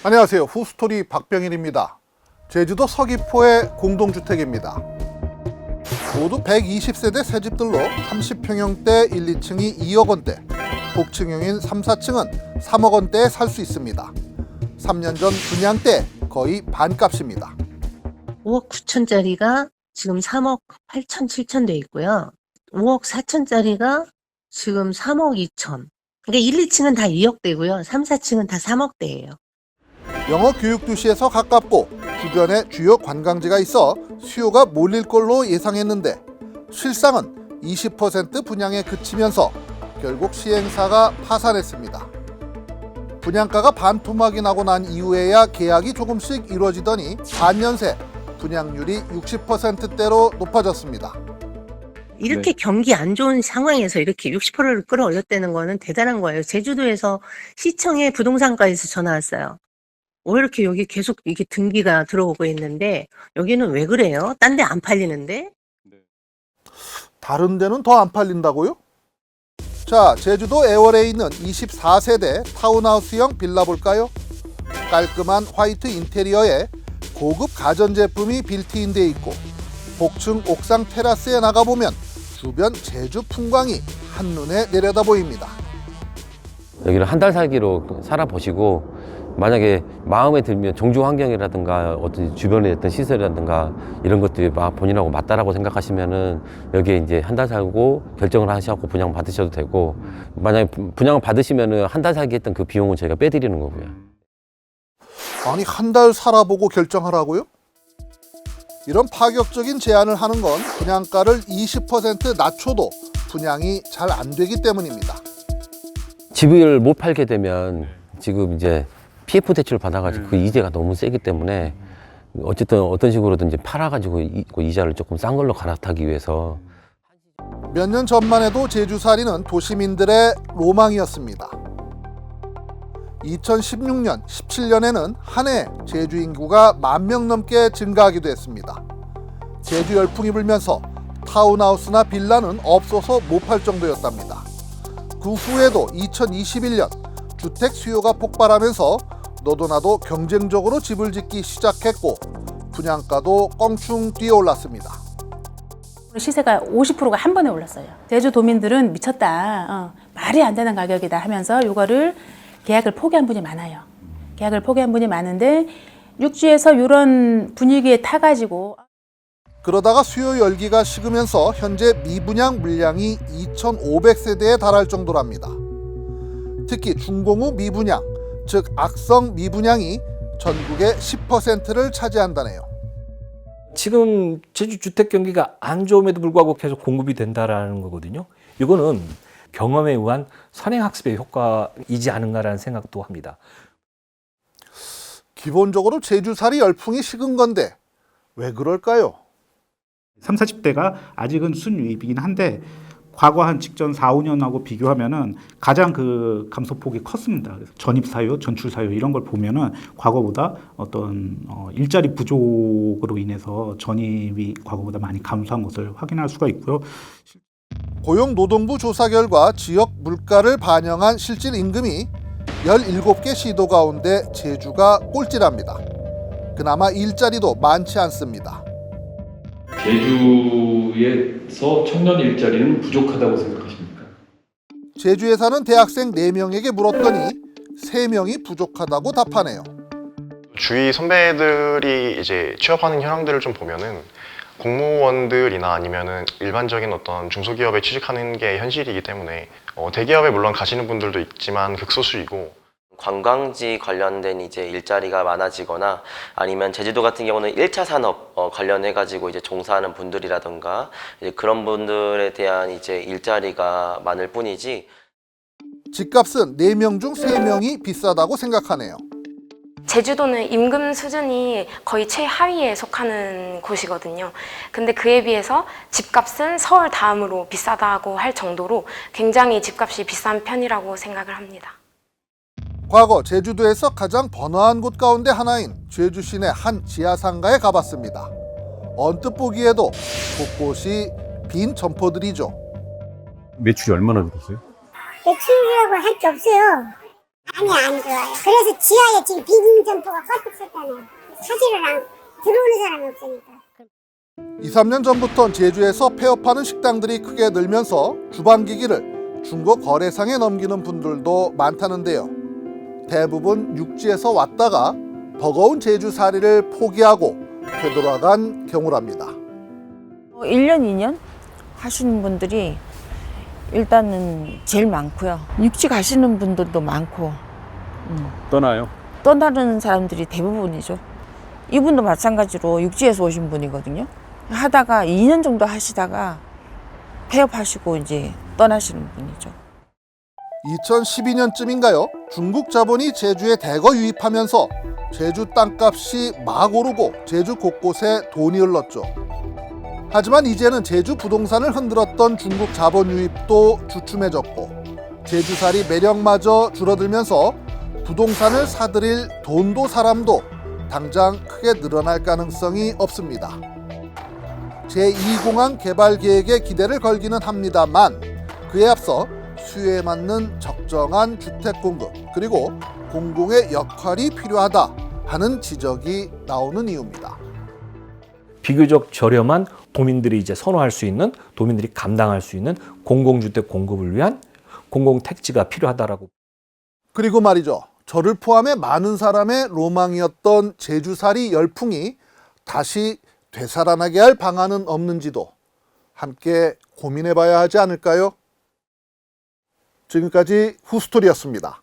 안녕하세요. 후스토리 박병일입니다. 제주도 서귀포의 공동주택입니다. 모두 120세대 새 집들로 30평형대 1, 2층이 2억 원대, 복층형인 3, 4층은 3억 원대에 살 수 있습니다. 3년 전 분양 때 거의 반값입니다. 5억 9천짜리가 지금 3억 8천, 7천 돼 있고요. 5억 4천짜리가 지금 3억 2천. 그러니까 1, 2층은 다 2억대고요. 3, 4층은 다 3억대예요. 영어 교육 도시에서 가깝고 주변에 주요 관광지가 있어 수요가 몰릴 걸로 예상했는데 실상은 20% 분양에 그치면서 결국 시행사가 파산했습니다. 분양가가 반토막이 나고 난 이후에야 계약이 조금씩 이루어지더니 반년 새 분양률이 60%대로 높아졌습니다. 이렇게 경기 안 좋은 상황에서 이렇게 60%를 끌어올렸다는 거는 대단한 거예요. 제주도에서 시청에 부동산과에서 전화 왔어요. 왜 이렇게 여기 계속 이게 등기가 들어오고 있는데 여기는 왜 그래요? 딴 데 안 팔리는데? 다른 데는 더 안 팔린다고요? 자, 제주도 애월에 있는 24세대 타운하우스형 빌라 볼까요? 깔끔한 화이트 인테리어에 고급 가전제품이 빌트인돼 있고 복층 옥상 테라스에 나가보면 주변 제주 풍광이 한눈에 내려다 보입니다. 여기를 한 달 살기로 살아보시고 만약에 마음에 들면 종주 환경이라든가 어떤 주변에 어떤 시설이라든가 이런 것들이 막 본인하고 맞다라고 생각하시면은 여기에 이제 한 달 살고 결정을 하셔서 분양 받으셔도 되고, 만약에 분양을 받으시면은 한 달 살기 했던 그 비용은 저희가 빼드리는 거고요. 아니, 한 달 살아보고 결정하라고요? 이런 파격적인 제안을 하는 건 분양가를 20% 낮춰도 분양이 잘 안 되기 때문입니다. 집을 못 팔게 되면 지금 이제 PF 대출을 받아가지고 그 이자가 너무 세기 때문에 어쨌든 어떤 식으로든 이제 팔아가지고 이자를 조금 싼 걸로 갈아타기 위해서. 몇 년 전만 해도 제주살이는 도시민들의 로망이었습니다. 2016년, 17년에는 한 해 제주 인구가 10,000명 넘게 증가하기도 했습니다. 제주 열풍이 불면서 타운하우스나 빌라는 없어서 못 팔 정도였답니다. 그 후에도 2021년 주택 수요가 폭발하면서 너도 나도 경쟁적으로 집을 짓기 시작했고 분양가도 껑충 뛰어올랐습니다. 시세가 50%가 한 번에 올랐어요. 제주도민들은 미쳤다, 말이 안 되는 가격이다 하면서 이거를 계약을 포기한 분이 많아요. 계약을 포기한 분이 많은데 육지에서 이런 분위기에 타가지고 그러다가 수요 열기가 식으면서 현재 미분양 물량이 2,500세대에 달할 정도랍니다. 특히 중공후 미분양, 즉 악성 미분양이 전국의 10%를 차지한다네요. 지금 제주 주택 경기가 안 좋음에도 불구하고 계속 공급이 된다라는 거거든요. 이거는 경험에 의한 선행학습의 효과이지 않은가라는 생각도 합니다. 기본적으로 제주살이 열풍이 식은 건데 왜 그럴까요? 30, 40대가 아직은 순유입이긴 한데 과거 한 직전 4, 5년하고 비교하면은 가장 그 감소폭이 컸습니다. 그래서 전입 사유, 전출 사유 이런 걸 보면은 과거보다 어떤 일자리 부족으로 인해서 전입이 과거보다 많이 감소한 것을 확인할 수가 있고요. 고용노동부 조사 결과 지역 물가를 반영한 실질 임금이 17개 시도 가운데 제주가 꼴찌랍니다. 그나마 일자리도 많지 않습니다. 제주에서 청년 일자리는 부족하다고 생각하십니까? 제주에 사는 대학생 4명에게 물었더니 3명이 부족하다고 답하네요. 주위 선배들이 이제 취업하는 현황들을 좀 보면은 공무원들이나 아니면은 일반적인 어떤 중소기업에 취직하는 게 현실이기 때문에 대기업에 물론 가시는 분들도 있지만 극소수이고, 관광지 관련된 이제 일자리가 많아지거나 아니면 제주도 같은 경우는 1차 산업 관련해 가지고 이제 종사하는 분들이라든가 이제 그런 분들에 대한 이제 일자리가 많을 뿐이지. 집값은 4명 중 3명이 비싸다고 생각하네요. 제주도는 임금 수준이 거의 최하위에 속하는 곳이거든요. 근데 그에 비해서 집값은 서울 다음으로 비싸다고 할 정도로 굉장히 집값이 비싼 편이라고 생각을 합니다. 과거 제주도에서 가장 번화한 곳 가운데 하나인 제주 시내 한 지하상가에 가봤습니다. 언뜻 보기에도 곳곳이 빈 점포들이죠. 매출이 얼마나 늘었어요? 매출이라고 할 게 없어요. 아니, 안 좋아요. 그래서 지하에 지금 비빔 점포가 가득 섰잖아요. 사실은 들어오는 사람이 없으니까. 2, 3년 전부터 제주에서 폐업하는 식당들이 크게 늘면서 주방기기를 중고 거래상에 넘기는 분들도 많다는데요. 대부분 육지에서 왔다가 버거운 제주살이를 포기하고 되돌아간 경우랍니다. 1년, 2년 하시는 분들이 일단은 제일 많고요. 육지 가시는 분들도 많고. 떠나요? 떠나는 사람들이 대부분이죠. 이분도 마찬가지로 육지에서 오신 분이거든요. 하다가 2년 정도 하시다가 폐업하시고 이제 떠나시는 분이죠. 2012년쯤인가요? 중국 자본이 제주에 대거 유입하면서 제주 땅값이 막 오르고 제주 곳곳에 돈이 흘렀죠. 하지만 이제는 제주 부동산을 흔들었던 중국 자본 유입도 주춤해졌고 제주살이 매력마저 줄어들면서 부동산을 사들일 돈도 사람도 당장 크게 늘어날 가능성이 없습니다. 제2공항 개발 계획에 기대를 걸기는 합니다만 그에 앞서 수요에 맞는 적정한 주택 공급 그리고 공공의 역할이 필요하다 하는 지적이 나오는 이유입니다. 비교적 저렴한 도민들이 이제 선호할 수 있는, 도민들이 감당할 수 있는 공공주택 공급을 위한 공공택지가 필요하다라고. 그리고 말이죠. 저를 포함해 많은 사람의 로망이었던 제주살이 열풍이 다시 되살아나게 할 방안은 없는지도 함께 고민해 봐야 하지 않을까요? 지금까지 후스토리였습니다.